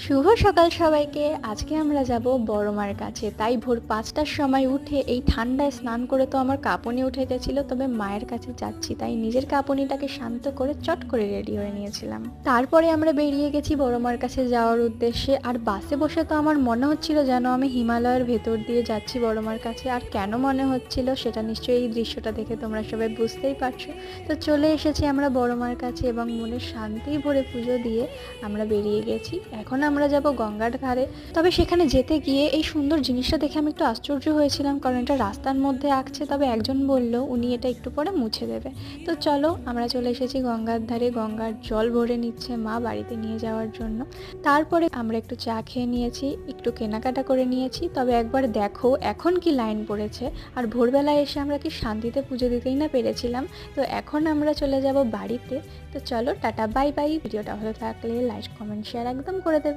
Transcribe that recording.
শুভ সকাল সবাইকে। আজকে আমরা যাব বড় মার কাছে। তাই ভোর ৫টার সময় উঠে এই ঠান্ডায় স্নান করে তো আমার কাঁপুনি উঠে গেছিল, তবে মায়ের কাছে যাচ্ছি তাই নিজের কাঁপুনিটাকে শান্ত করে চট করে রেডি হয়ে নিয়েছিলাম। তারপরে আমরা বেরিয়ে গেছি বড় মার কাছে যাওয়ার উদ্দেশ্যে। আর বাসে বসে তো আমার মনে হচ্ছিল যেন আমি হিমালয়ের ভেতর দিয়ে যাচ্ছি বড় মার কাছে। আর কেন মনে হচ্ছিল সেটা নিশ্চয়ই এই দৃশ্যটা দেখে তোমরা সবাই বুঝতেই পারছো। তো চলে এসেছি আমরা বড় মার কাছে এবং মনের শান্তি ভরে পুজো দিয়ে আমরা বেরিয়ে গেছি। এখন আমরা যাব গঙ্গার ধারে। তবে সেখানে যেতে গিয়ে এই সুন্দর জিনিসটা দেখে আমি একটু আশ্চর্য হয়েছিলাম, কারণ এটা রাস্তার মধ্যে আঁকছে। তবে একজন বলল উনি এটা একটু পরে মুছে দেবে। তো চলো, আমরা চলে এসেছি গঙ্গার ধারে। গঙ্গার জল ভরে নিচ্ছে মা বাড়িতে নিয়ে যাওয়ার জন্য। তারপরে আমরা একটু চা খেয়ে নিয়েছি, একটু কেনাকাটা করে নিয়েছি। তবে একবার দেখো এখন কি লাইন পড়েছে। আর ভোরবেলায় এসে আমরা কি শান্তিতে পুজো দিতেই না পেরেছিলাম। তো এখন আমরা চলে যাব বাড়িতে। তো চলো, টাটা বাই বাই। ভিডিওটা ভালো থাকলে লাইক কমেন্ট শেয়ার একদম করে দেবে।